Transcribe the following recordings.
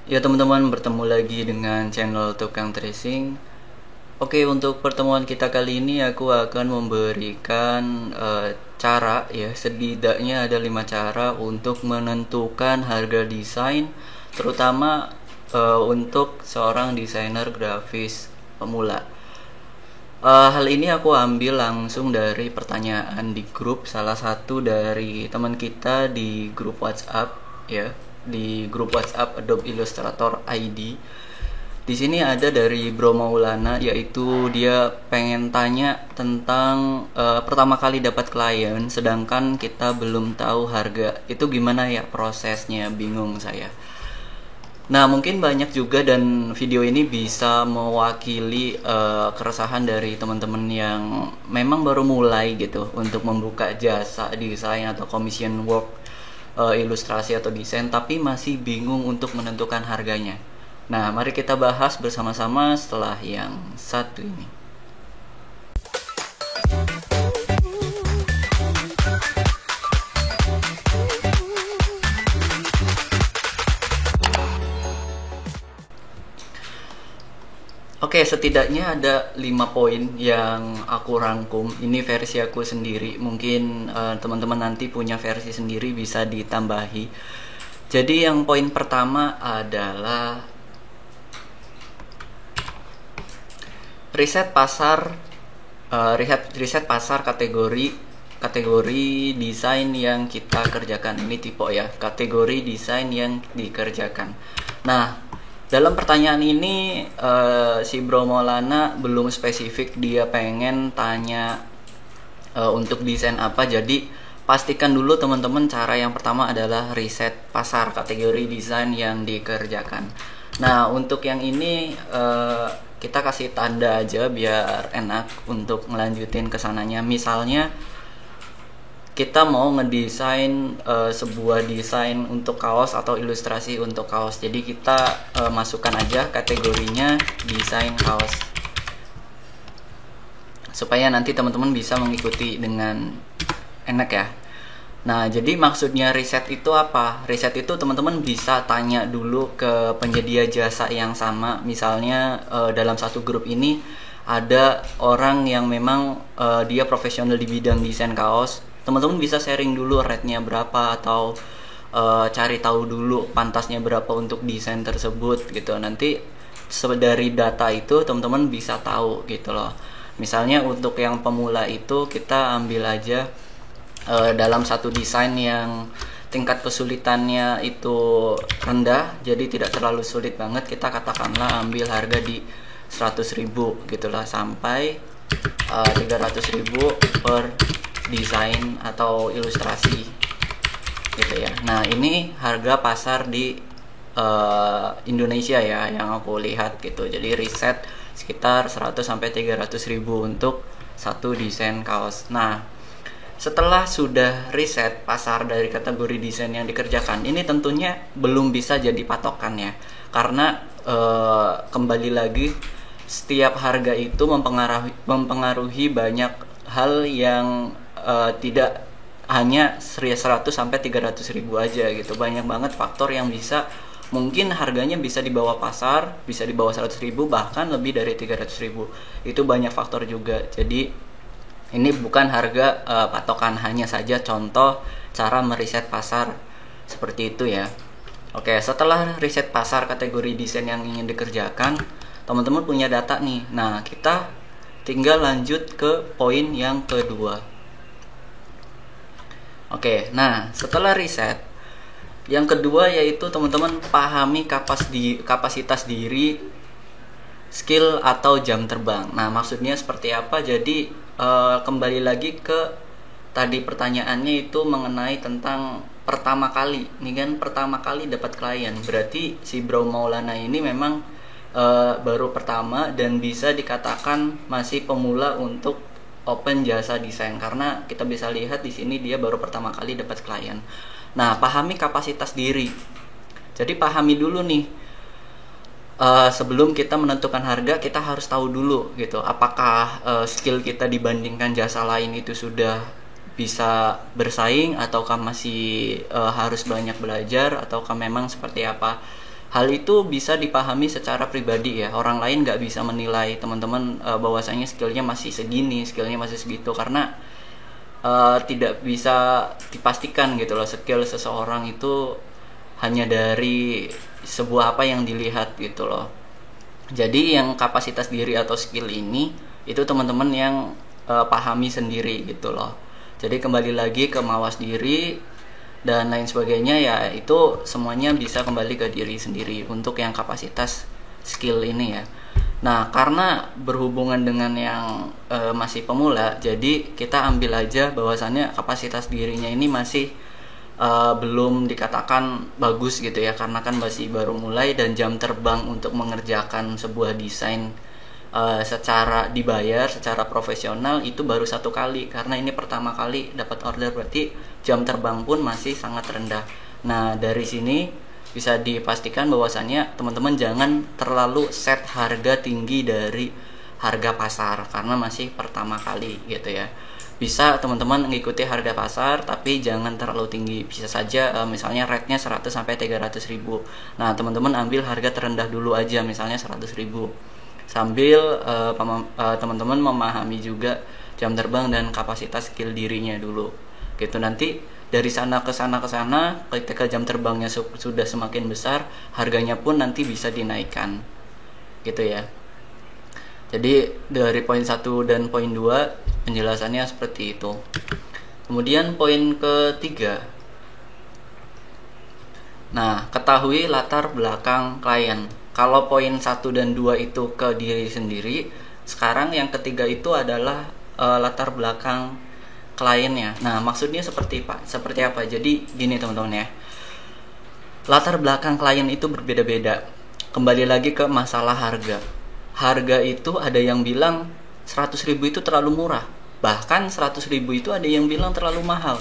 Ya teman-teman, bertemu lagi dengan channel Tukang Tracing. Oke, untuk pertemuan kita kali ini aku akan memberikan cara ya, setidaknya ada 5 cara untuk menentukan harga desain, terutama untuk seorang desainer grafis pemula. Hal ini aku ambil langsung dari pertanyaan di grup salah satu dari teman kita di grup WhatsApp ya, di grup WhatsApp Adobe Illustrator ID. Di sini ada dari Bro Maulana, yaitu dia pengen tanya tentang pertama kali dapat klien sedangkan kita belum tahu harga. Itu gimana ya prosesnya? Bingung saya. Nah, mungkin banyak juga dan video ini bisa mewakili keresahan dari teman-teman yang memang baru mulai gitu untuk membuka jasa desain atau commission work, ilustrasi atau desain, tapi masih bingung untuk menentukan harganya. Nah, mari kita bahas bersama-sama setelah yang satu ini. Oke, setidaknya ada 5 poin yang aku rangkum. Ini versi aku sendiri. Mungkin teman-teman nanti punya versi sendiri bisa ditambahi. Jadi yang poin pertama adalah riset pasar, riset pasar kategori desain yang kita kerjakan. Ini tipe ya, kategori desain yang dikerjakan. Nah, dalam pertanyaan ini si Bro Maulana belum spesifik dia pengen tanya untuk desain apa. Jadi pastikan dulu teman-teman, cara yang pertama adalah riset pasar kategori desain yang dikerjakan. Nah, untuk yang ini kita kasih tanda aja biar enak untuk ngelanjutin kesananya. Misalnya kita mau ngedesain sebuah desain untuk kaos atau ilustrasi untuk kaos. Jadi kita masukkan aja kategorinya desain kaos, supaya nanti teman-teman bisa mengikuti dengan enak ya. Nah, jadi maksudnya riset itu apa? Riset itu teman-teman bisa tanya dulu ke penyedia jasa yang sama. Misalnya dalam satu grup ini ada orang yang memang dia profesional di bidang desain kaos. Teman-teman bisa sharing dulu rate-nya berapa, atau cari tahu dulu pantasnya berapa untuk desain tersebut gitu. Nanti dari data itu teman-teman bisa tahu gitu loh. Misalnya untuk yang pemula itu kita ambil aja dalam satu desain yang tingkat kesulitannya itu rendah, jadi tidak terlalu sulit banget, kita katakanlah ambil harga di 100.000 gitulah, sampai 300.000 per desain atau ilustrasi gitu ya. Nah, ini harga pasar di Indonesia ya yang aku lihat gitu. Jadi riset sekitar 100 sampai 300.000 untuk satu desain kaos. Nah, setelah sudah riset pasar dari kategori desain yang dikerjakan, ini tentunya belum bisa jadi patokan ya, karena kembali lagi setiap harga itu mempengaruhi banyak hal yang tidak hanya 100 sampai 300.000 aja gitu. Banyak banget faktor yang bisa, mungkin harganya bisa di bawah pasar, bisa di bawah 100.000, bahkan lebih dari 300.000. Itu banyak faktor juga. Jadi ini bukan harga patokan, hanya saja contoh cara meriset pasar seperti itu ya. Oke, setelah riset pasar kategori desain yang ingin dikerjakan, teman-teman punya data nih. Nah, kita tinggal lanjut ke poin yang kedua. Oke, nah setelah riset, yang kedua yaitu teman-teman pahami kapasitas diri, skill atau jam terbang. Nah, maksudnya seperti apa? Jadi kembali lagi ke tadi pertanyaannya itu mengenai tentang pertama kali. Ini kan pertama kali dapat klien, berarti si Bro Maulana ini memang baru pertama dan bisa dikatakan masih pemula untuk open jasa desain, karena kita bisa lihat di sini dia baru pertama kali dapat klien. Nah, pahami kapasitas diri. Jadi pahami dulu nih, sebelum kita menentukan harga, kita harus tahu dulu gitu, apakah skill kita dibandingkan jasa lain itu sudah bisa bersaing, ataukah masih harus banyak belajar, ataukah memang seperti apa. Hal itu bisa dipahami secara pribadi ya. Orang lain nggak bisa menilai teman-teman bahwasanya skillnya masih segini, skillnya masih segitu, karena tidak bisa dipastikan gitu loh skill seseorang itu hanya dari sebuah apa yang dilihat gitu loh. Jadi yang kapasitas diri atau skill ini itu teman-teman yang pahami sendiri gitu loh. Jadi kembali lagi ke mawas diri dan lain sebagainya, ya itu semuanya bisa kembali ke diri sendiri untuk yang kapasitas skill ini ya. Nah, karena berhubungan dengan yang masih pemula, jadi kita ambil aja bahwasannya kapasitas dirinya ini masih belum dikatakan bagus gitu ya, karena kan masih baru mulai, dan jam terbang untuk mengerjakan sebuah desain secara dibayar, secara profesional itu baru 1 kali, karena ini pertama kali dapat order, berarti jam terbang pun masih sangat rendah. Nah, dari sini bisa dipastikan bahwasannya teman-teman jangan terlalu set harga tinggi dari harga pasar, karena masih pertama kali gitu ya. Bisa teman-teman mengikuti harga pasar tapi jangan terlalu tinggi. Bisa saja misalnya rate-nya 100 sampai 300 ribu. Nah, teman-teman ambil harga terendah dulu aja, misalnya 100 ribu. Sambil teman-teman memahami juga jam terbang dan kapasitas skill dirinya dulu. Gitu, nanti dari sana ke sana ketika jam terbangnya sudah semakin besar, harganya pun nanti bisa dinaikkan. Gitu ya. Jadi dari poin 1 dan poin 2 penjelasannya seperti itu. Kemudian poin ketiga. Nah, ketahui latar belakang klien. Kalau poin 1 dan 2 itu ke diri sendiri, sekarang yang ketiga itu adalah latar belakang kliennya. Nah, maksudnya seperti apa? Jadi gini teman-teman ya. Latar belakang klien itu berbeda-beda. Kembali lagi ke masalah harga. Harga itu ada yang bilang 100 ribu itu terlalu murah. Bahkan 100 ribu itu ada yang bilang terlalu mahal.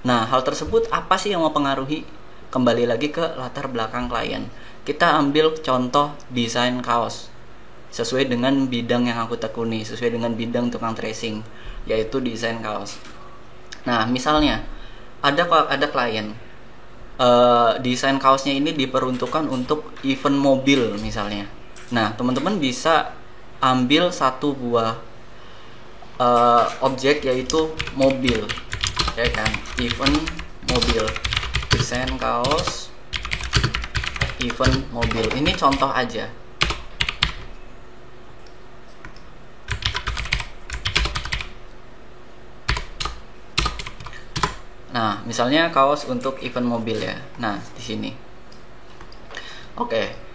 Nah, hal tersebut apa sih yang mempengaruhi? Kembali lagi ke latar belakang klien. Kita ambil contoh desain kaos sesuai dengan bidang yang aku tekuni, sesuai dengan bidang tukang tracing, yaitu desain kaos. Nah, misalnya ada klien desain kaosnya ini diperuntukkan untuk event mobil misalnya. Nah, teman-teman bisa ambil satu buah objek, yaitu mobil, ya kan? Event mobil, desain kaos, event mobil. Ini contoh aja. Nah, misalnya kaos untuk event mobil ya. Nah, di sini. Oke.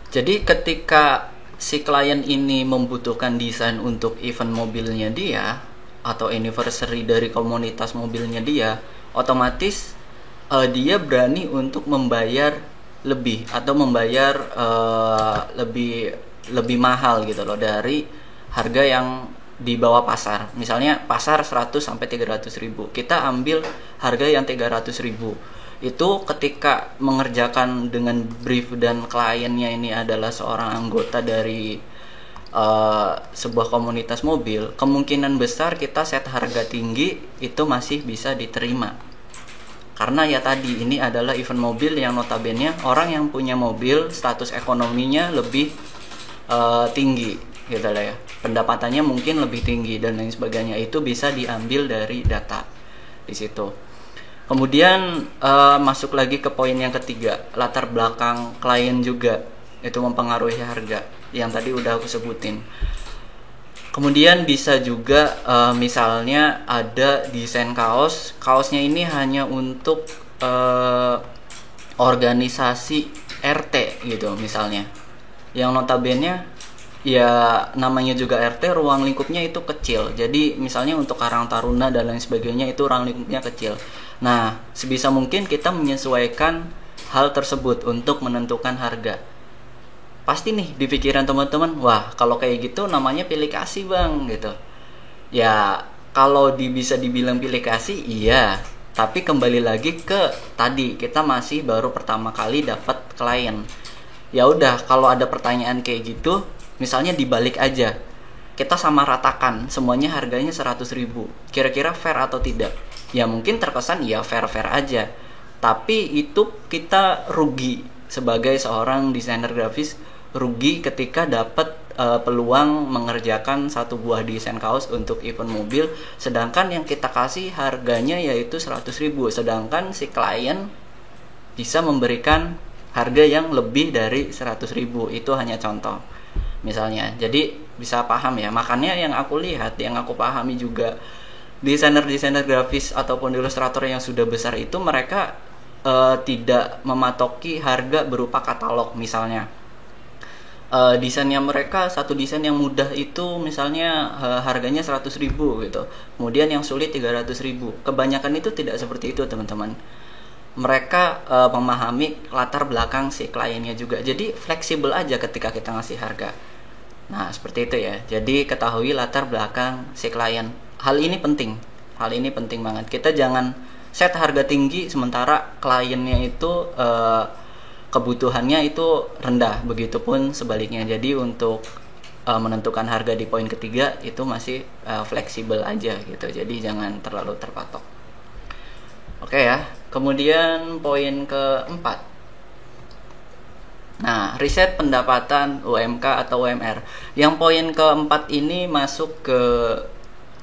Jadi ketika si klien ini membutuhkan desain untuk event mobilnya dia atau anniversary dari komunitas mobilnya dia, otomatis dia berani untuk membayar lebih atau membayar lebih mahal gitu loh dari harga yang di bawah pasar. Misalnya pasar 100 sampai 300 ribu, kita ambil harga yang 300 ribu. Itu ketika mengerjakan dengan brief dan kliennya ini adalah seorang anggota dari sebuah komunitas mobil, kemungkinan besar kita set harga tinggi itu masih bisa diterima. Karena ya tadi, ini adalah event mobil yang notabene orang yang punya mobil status ekonominya lebih tinggi gitu lah ya, pendapatannya mungkin lebih tinggi dan lain sebagainya. Itu bisa diambil dari data di situ. Kemudian masuk lagi ke poin yang ketiga, latar belakang klien juga itu mempengaruhi harga yang tadi udah aku sebutin. Kemudian bisa juga misalnya ada desain kaosnya ini hanya untuk organisasi RT gitu misalnya, yang notabene ya namanya juga RT, ruang lingkupnya itu kecil. Jadi misalnya untuk Karang Taruna dan lain sebagainya itu ruang lingkupnya kecil. Nah, sebisa mungkin kita menyesuaikan hal tersebut untuk menentukan harga. Pasti nih di pikiran teman-teman, wah kalau kayak gitu namanya pilih kasih bang gitu. Ya kalau bisa dibilang pilih kasih iya, tapi kembali lagi ke tadi, kita masih baru pertama kali dapat klien. Ya udah, kalau ada pertanyaan kayak gitu, misalnya dibalik aja, kita sama ratakan semuanya harganya 100 ribu, kira-kira fair atau tidak? Ya mungkin terkesan ya fair-fair aja, tapi itu kita rugi sebagai seorang desainer grafis rugi ketika dapat peluang mengerjakan satu buah desain kaos untuk event mobil, sedangkan yang kita kasih harganya yaitu 100.000, sedangkan si klien bisa memberikan harga yang lebih dari 100.000. Itu hanya contoh misalnya, jadi bisa paham ya. Makanya yang aku lihat, yang aku pahami juga, desainer grafis ataupun ilustrator yang sudah besar itu mereka tidak mematoki harga berupa katalog. Misalnya desainnya mereka, satu desain yang mudah itu misalnya harganya 100.000 gitu, kemudian yang sulit 300.000. Kebanyakan itu tidak seperti itu teman-teman. Mereka memahami latar belakang si kliennya juga, jadi fleksibel aja ketika kita ngasih harga. Nah seperti itu ya, jadi ketahui latar belakang si klien. Hal ini penting banget. Kita jangan set harga tinggi sementara kliennya itu kebutuhannya itu rendah, begitupun sebaliknya. Jadi untuk menentukan harga di poin ketiga itu masih fleksibel aja gitu, jadi jangan terlalu terpatok. Oke ya, kemudian poin keempat, nah riset pendapatan UMK atau UMR. Yang poin keempat ini masuk ke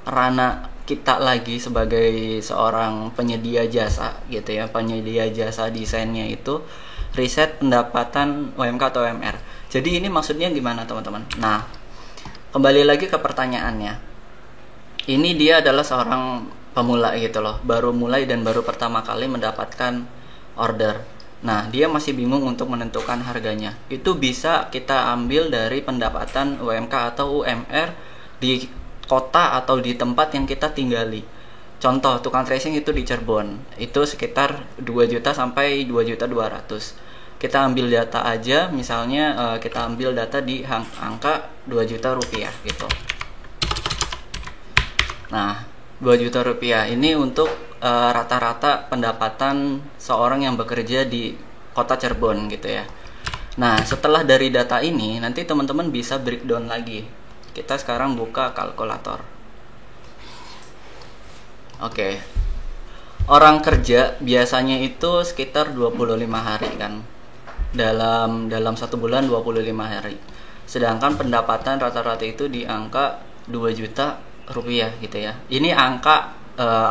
ranah kita lagi sebagai seorang penyedia jasa gitu ya, penyedia jasa desainnya itu riset pendapatan UMK atau UMR. Jadi ini maksudnya gimana teman-teman? Nah, kembali lagi ke pertanyaannya. Ini dia adalah seorang pemula gitu loh, baru mulai dan baru pertama kali mendapatkan order. Nah, dia masih bingung untuk menentukan harganya. Itu bisa kita ambil dari pendapatan UMK atau UMR di kota atau di tempat yang kita tinggali. Contoh, tukang tracing itu di Cirebon, itu sekitar 2 juta sampai 2.200.000. Kita ambil data aja, misalnya kita ambil data di angka 2 juta rupiah gitu. Nah, 2 juta rupiah ini untuk rata-rata pendapatan seorang yang bekerja di kota Cirebon gitu ya. Nah, setelah dari data ini, nanti teman-teman bisa breakdown lagi. Kita sekarang buka kalkulator. Oke. Orang kerja biasanya itu sekitar 25 hari kan. Dalam 1 bulan 25 hari. Sedangkan pendapatan rata-rata itu di angka 2 juta rupiah gitu ya. Ini angka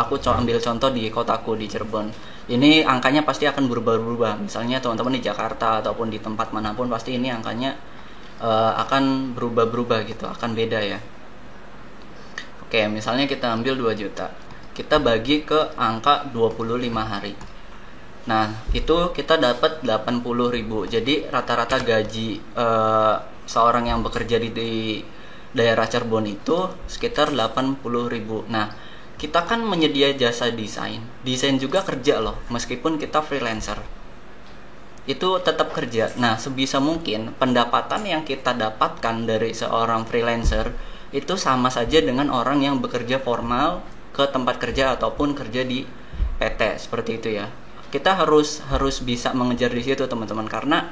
aku ambil contoh di kotaku di Cirebon. Ini angkanya pasti akan berubah-ubah. Misalnya teman-teman di Jakarta ataupun di tempat manapun pasti ini angkanya akan berubah-berubah gitu, akan beda ya. Oke, misalnya kita ambil 2 juta. Kita bagi ke angka 25 hari. Nah, itu kita dapat 80.000. Jadi rata-rata gaji seorang yang bekerja di daerah Cirebon itu sekitar 80.000. Nah, kita kan menyedia jasa desain. Desain juga kerja loh, meskipun kita freelancer. Itu tetap kerja. Nah, sebisa mungkin pendapatan yang kita dapatkan dari seorang freelancer itu sama saja dengan orang yang bekerja formal ke tempat kerja ataupun kerja di PT, seperti itu ya. Kita harus bisa mengejar di situ teman-teman, karena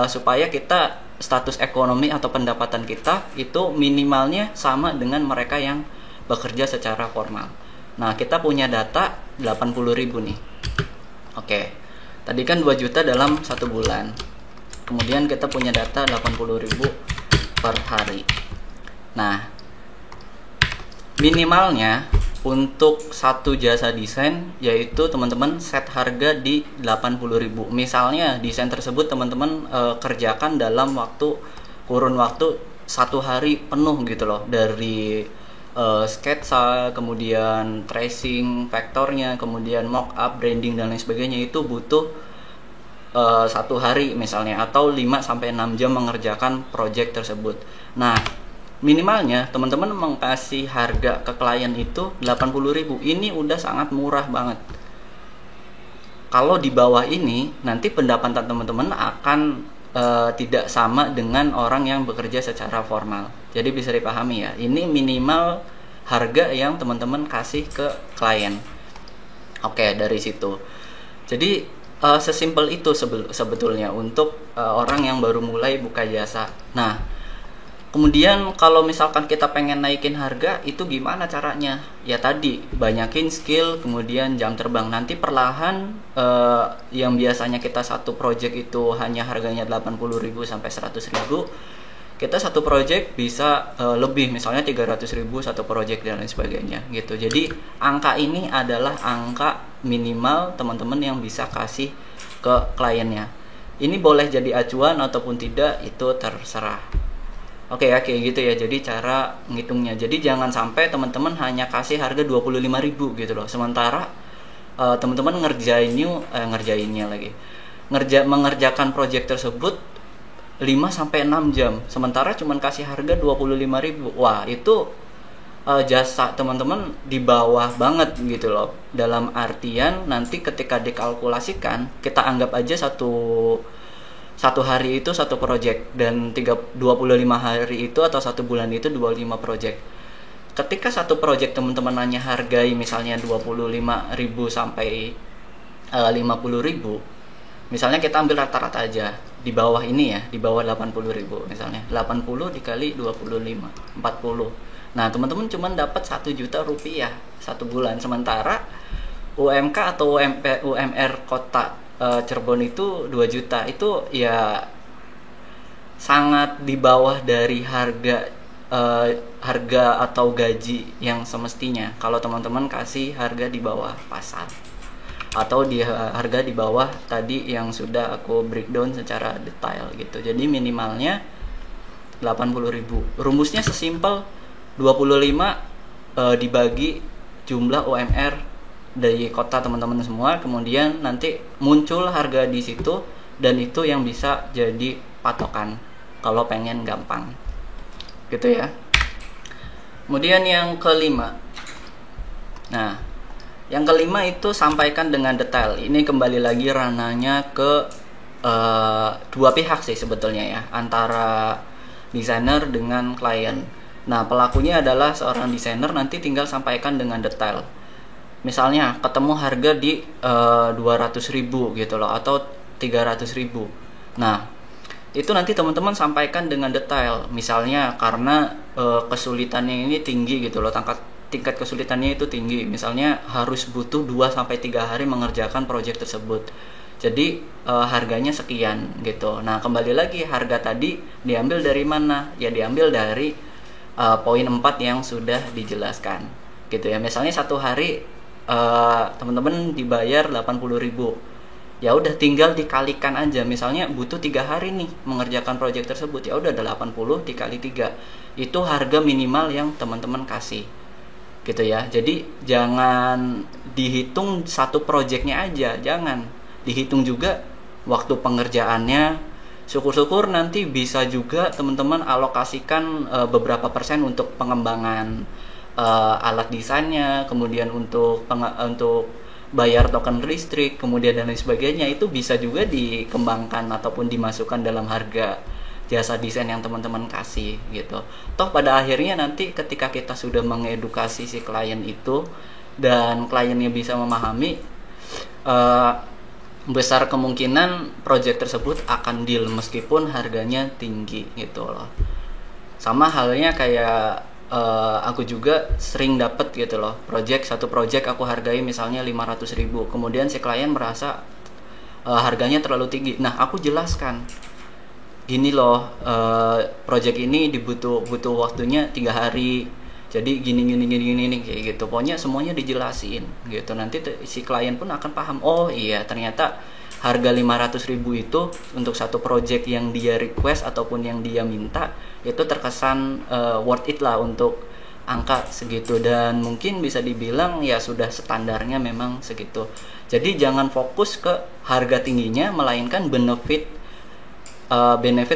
supaya kita status ekonomi atau pendapatan kita itu minimalnya sama dengan mereka yang bekerja secara formal. Nah, kita punya data 80.000 nih. Oke. Tadi kan 2 juta dalam 1 bulan. Kemudian kita punya data 80.000 per hari. Nah, minimalnya untuk satu jasa desain yaitu teman-teman set harga di 80.000. Misalnya desain tersebut teman-teman kerjakan dalam kurun waktu 1 hari penuh gitu loh, dari sketsa, kemudian tracing vektornya, kemudian mockup, branding dan lain sebagainya. Itu butuh 1 hari misalnya, atau 5-6 jam mengerjakan project tersebut. Nah, minimalnya teman-teman mengkasih harga ke klien itu 80.000. Ini udah sangat murah banget. Kalau di bawah ini nanti pendapatan teman-teman akan tidak sama dengan orang yang bekerja secara formal. Jadi bisa dipahami ya, ini minimal harga yang teman-teman kasih ke klien. Oke, dari situ. Jadi sesimpel itu sebetulnya untuk orang yang baru mulai buka jasa. Nah, Kemudian kalau misalkan kita pengen naikin harga, itu gimana caranya? Ya tadi, banyakin skill, kemudian jam terbang. Nanti perlahan yang biasanya kita satu project itu hanya harganya 80.000 sampai 100.000, kita satu project bisa lebih, misalnya 300.000 satu project dan lain sebagainya gitu. Jadi angka ini adalah angka minimal teman-teman yang bisa kasih ke kliennya. Ini boleh jadi acuan ataupun tidak, itu terserah. Oke ya, kayak gitu ya. Jadi cara ngitungnya. Jadi jangan sampai teman-teman hanya kasih harga 25.000 gitu loh. Sementara teman-teman mengerjakan project tersebut 5 sampai 6 jam. Sementara cuma kasih harga 25.000. Wah, itu jasa teman-teman di bawah banget gitu loh. Dalam artian nanti ketika dikalkulasikan, kita anggap aja satu hari itu satu project, dan 25 hari itu atau satu bulan itu 25 project. Ketika satu project teman-teman hanya hargai misalnya 25.000 sampai 50.000, misalnya kita ambil rata-rata aja di bawah ini ya, di bawah 80.000 misalnya, 80 dikali 25, 40. Nah, teman-teman cuma dapat 1 juta rupiah satu bulan. Sementara UMK atau UMR kota Cirebon itu 2 juta. Itu ya sangat di bawah dari harga atau gaji yang semestinya kalau teman-teman kasih harga di bawah pasar, atau harga di bawah tadi yang sudah aku breakdown secara detail gitu. Jadi minimalnya 80.000. Rumusnya sesimpel 25 dibagi jumlah UMR dari kota teman-teman semua, kemudian nanti muncul harga di situ, dan itu yang bisa jadi patokan kalau pengen gampang gitu ya. Kemudian yang kelima, nah yang kelima itu sampaikan dengan detail. Ini kembali lagi ranahnya ke dua pihak sih sebetulnya ya, antara desainer dengan klien. Nah, pelakunya adalah seorang desainer, nanti tinggal sampaikan dengan detail. Misalnya ketemu harga di 200.000 gitu loh, atau 300.000. Nah, itu nanti teman-teman sampaikan dengan detail. Misalnya karena kesulitannya ini tinggi gitu loh, tingkat kesulitannya itu tinggi. Misalnya harus butuh 2-3 hari mengerjakan proyek tersebut. Jadi harganya sekian gitu. Nah, kembali lagi, harga tadi diambil dari mana? Ya diambil dari poin 4 yang sudah dijelaskan gitu ya. Misalnya satu hari teman-teman dibayar 80.000, ya udah tinggal dikalikan aja. Misalnya butuh 3 hari nih mengerjakan proyek tersebut, ya udah 80 dikali 3, itu harga minimal yang teman-teman kasih gitu ya. Jadi jangan dihitung satu proyeknya aja, jangan dihitung juga waktu pengerjaannya. Syukur-syukur nanti bisa juga teman-teman alokasikan beberapa persen untuk pengembangan alat desainnya, kemudian untuk bayar token listrik, kemudian dan lain sebagainya. Itu bisa juga dikembangkan ataupun dimasukkan dalam harga jasa desain yang teman-teman kasih gitu. Toh pada akhirnya nanti ketika kita sudah mengedukasi si klien itu dan kliennya bisa memahami, besar kemungkinan project tersebut akan deal meskipun harganya tinggi gitu loh. Sama halnya kayak aku juga sering dapet gitu loh, satu project aku hargai misalnya 500.000, kemudian si klien merasa harganya terlalu tinggi. Nah, aku jelaskan gini loh, project ini butuh waktunya 3 hari, jadi gini kayak gitu. Pokoknya semuanya dijelasin gitu. Nanti si klien pun akan paham, oh iya ternyata harga 500.000 itu untuk satu project yang dia request ataupun yang dia minta itu terkesan worth it lah untuk angka segitu, dan mungkin bisa dibilang ya sudah standarnya memang segitu. Jadi jangan fokus ke harga tingginya, melainkan benefit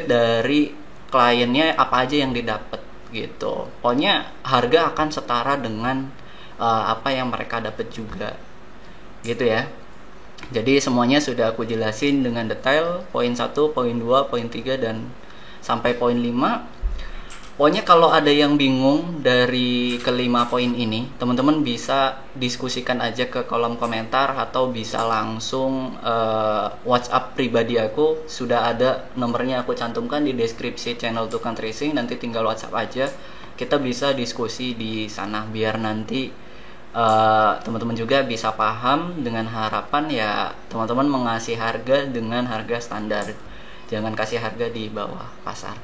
dari kliennya apa aja yang didapat gitu. Pokoknya harga akan setara dengan apa yang mereka dapat juga gitu ya. Jadi semuanya sudah aku jelasin dengan detail, poin 1, poin 2, poin 3 dan sampai poin 5. Pokoknya kalau ada yang bingung dari kelima poin ini, teman-teman bisa diskusikan aja ke kolom komentar atau bisa langsung WhatsApp pribadi aku. Sudah ada nomornya, aku cantumkan di deskripsi channel Tukang Tracing. Nanti tinggal WhatsApp aja. Kita bisa diskusi di sana biar nanti teman-teman juga bisa paham, dengan harapan ya teman-teman mengasih harga dengan harga standar. Jangan kasih harga di bawah pasar.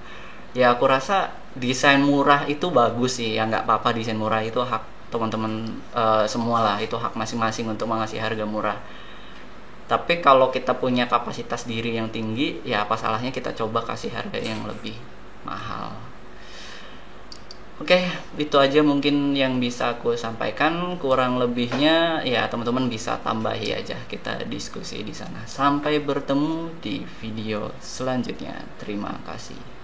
Ya aku rasa desain murah itu bagus sih, ya nggak apa-apa, desain murah itu hak teman-teman semua lah, itu hak masing-masing untuk mengasih harga murah. Tapi kalau kita punya kapasitas diri yang tinggi, ya apa salahnya kita coba kasih harga yang lebih mahal. Oke, itu aja mungkin yang bisa aku sampaikan. Kurang lebihnya ya teman-teman bisa tambahi aja, kita diskusi di sana. Sampai bertemu di video selanjutnya. Terima kasih.